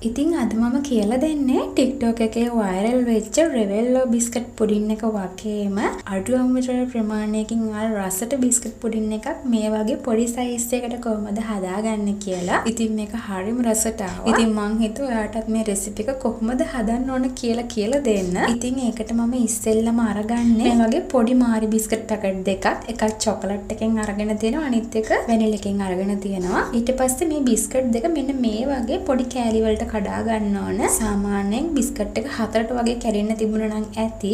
ඉතින් අද මම කියලා දෙන්නේ TikTok එකේ වයිරල් වෙච්ච රෙවෙල්ලෝ බිස්කට් පුඩින් එක වගේම අඩු අමුද්‍රව්‍ය ප්‍රමාණයකින් ආල් රසට බිස්කට් පුඩින් එකක් මේ වගේ පොඩි සයිස් එකකට කොහොමද හදාගන්නේ කියලා. ඉතින් මේක හරිම රසට ආවා. ඉතින් මං හිතුවා ඔයාටත් මේ රෙසිපි එක කොහොමද හදන්න ඕන කියලා දෙන්න. ඉතින් ඒකට මම ඉස්සෙල්ලම අරගන්නේ මේ වගේ පොඩි මාරි බිස්කට් පැකට් දෙකක්. එකක් චොකලට් එකෙන් අරගෙන තියෙනවා, අනිත් එක වැනිලා එකෙන් අරගෙන තියෙනවා. ඊට පස්සේ මේ බිස්කට් දෙක මෙන්න මේ වගේ පොඩි කෑලි වලට කඩා ගන්න ඕන. සාමාන්‍යයෙන් බිස්කට් එක 4ට වගේ කැඩෙන්න තිබුණා නම් ඇති.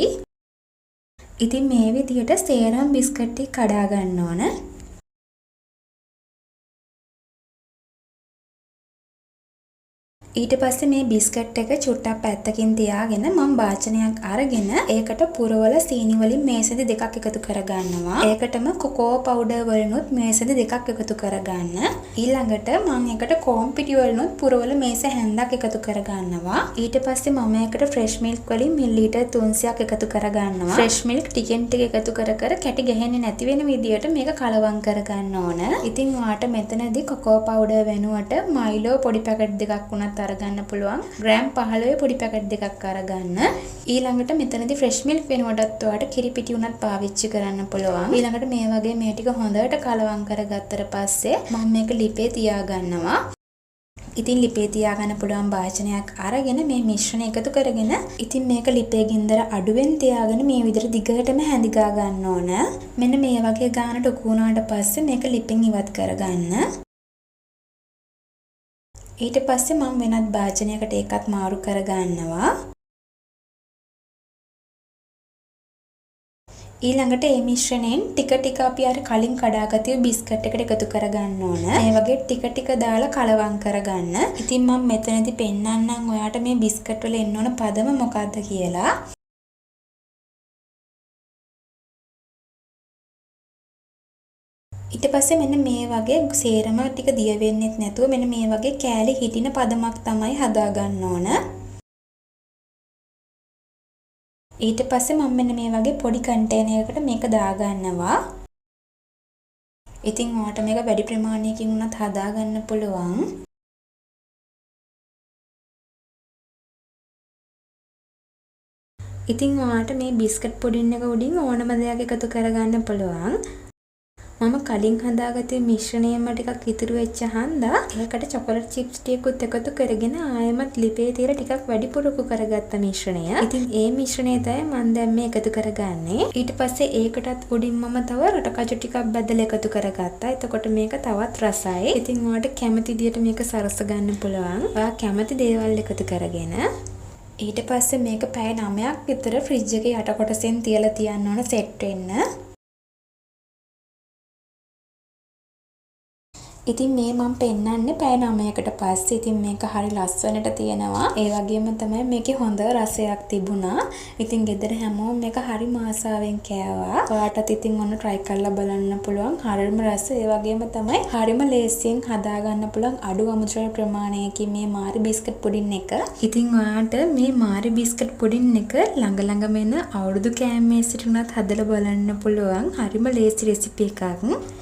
ඉතින් මේ විදිහට සේරම බිස්කට් ටික කඩා ගන්න ඕන. ඊට පස්සේ මේ බිස්කට් එක චුට්ටක් පැත්තකින් තියාගෙන මම වාචනයක් අරගෙන ඒකට පුරවල සීනි වලින් මේසෙදි දෙකක් එකතු කරගන්නවා. ඒකටම කොකෝ පවුඩර් වලිනුත් මේසෙදි දෙකක් එකතු කරගන්න. ඊළඟට මම ඒකට කොම් පිටි වලිනුත් පුරවල මේස හැන්දක් එකතු කරගන්නවා. ඊට පස්සේ මම ඒකට ෆ්‍රෙෂ් මිල්ක් වලින් මිලිලීටර් 300ක් එකතු කරගන්නවා. ෆ්‍රෙෂ් මිල්ක් ටිකෙන් ටික එකතු කර කැටි ගහන්නේ නැති වෙන විදියට මේක කලවම් කරගන්න ඕන. ඉතින් ඔයාට මෙතනදී කොකෝ පවුඩර් වෙනුවට මයිලෝ පොඩි පැකට් දෙකක් වුණත් අරගන්න පුළුවන්. ග්‍රෑම් 15 පොඩි පැකට් දෙකක් අරගන්න. ඊළඟට මෙතනදී ෆ්‍රෙෂ් මිල්ක් වෙනුවටත් ඔයාලට කිරි පිටි උනත් පාවිච්චි කරන්න පුළුවන්. ඊළඟට මේ වගේ මේ ටික හොඳට කලවම් කරගත්තට පස්සේ මම මේක ලිපේ තියාගන්නවා. ඉතින් ලිපේ තියාගන්න පුළුවන් වාචනයක් අරගෙන මේ මිශ්‍රණය එකතු කරගෙන ඉතින් මේක ලිපේ ගින්දර අඩුවෙන් තියාගෙන මේ විදිහට දිගටම හැඳිගා ගන්න ඕන. මෙන්න මේ වගේ ගානට උකු වුණාට පස්සේ මේක ලිපෙන් ඉවත් කරගන්න. ඊට පස්සේ මම වෙනත් භාජනයකට ඒකත් මාරු කරගන්නවා. ඊළඟට මේ මිශ්‍රණයෙන් ටික ටික අපි අර කලින් කඩාගත්තු බිස්කට් එකට එකතු කරගන්න ඕන. මේ වගේ ටික ටික දාලා කලවම් කරගන්න. ඉතින් මම මෙතනදී පෙන්නන්නම් ඔයාට මේ බිස්කට් වල එන්න ඕන පදම මොකක්ද කියලා. ඊට පස්සේ මෙන්න මේ වගේ සේරම ටික දිය වෙන්නෙත් නැතුව මෙන්න මේ වගේ කෑලි හිටින පදමක් තමයි හදා ගන්න ඕන. ඊට පස්සේ මම මෙන්න මේ වගේ පොඩි කන්ටේනර් එකකට මේක දාගන්නවා. ඉතින් ඔයාට මේක වැඩි ප්‍රමාණයකින් උනත් හදා ගන්න පුළුවන්. ඉතින් ඔයාට මේ බිස්කට් පුඩින් එක උඩින් ඕනම දෙයක් එකතු කරගන්න පුළුවන්. මම කලින් හදාගත්තේ මිශ්‍රණයම ටිකක් ඉතුරු වෙච්ච හන්දා ඒකට චොකලට් චිප්ස් ටිකකුත් එකතු කරගෙන ආයෙමත් ලිපේ තියලා ටිකක් වැඩිපුර උකු කරගත්ත මිශ්‍රණය. ඉතින් ඒ මිශ්‍රණය තමයි මම දැන් මේ එකතු කරගන්නේ. ඊට පස්සේ ඒකටත් උඩින් මම තව රට කජු ටිකක් බදලා එකතු කරගත්තා. එතකොට මේක තවත් රසයි. ඉතින් ඔයාලට කැමති විදියට මේක සරස ගන්න පුළුවන්. ඔයා කැමති දේවල් එකතු කරගෙන ඊට පස්සේ මේක පැය 9ක් විතර ෆ්‍රිජ් එකේ යට කොටසෙන් තියලා තියන්න ඕන සෙට් වෙන්න. ඉතින් මේ මම පෙන්නන්නේ පැය 9කට පස්සේ. ඉතින් මේක හරි ලස්සනට තියෙනවා. ඒ වගේම තමයි මේකේ හොඳ රසයක් තිබුණා. ඉතින් ගෙදර හැමෝම මේක හරි ආසාවෙන් කෑවා. ඔයාටත් ඉතින් ඔන්න try කරලා බලන්න පුළුවන්. හරිම රස. ඒ වගේම තමයි හරිම ලේසියෙන් හදා ගන්න පුළුවන් අඩු අමුද්‍රව්‍ය ප්‍රමාණයකින් මේ මාරි බිස්කට් පුඩින් එක. ඉතින් ඔයාට මේ මාරි බිස්කට් පුඩින් එක ළඟ වෙන අවුරුදු කෑම මේසෙට උනත් හදලා බලන්න පුළුවන්. හරිම ලේසි රෙසිපි එකක්.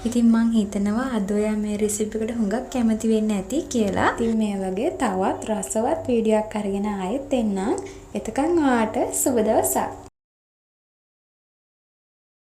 ඉතින් මං හිතනවා අද ඔයා මේ රෙසිපි එකට හුඟක් කැමති වෙන්න ඇති කියලා. ඉතින් මේ වගේ තවත් රසවත් වීඩියෝයක් අරගෙන ආයෙත් එන්නම්. එතකන් ඔයාට සුබ දවසක්.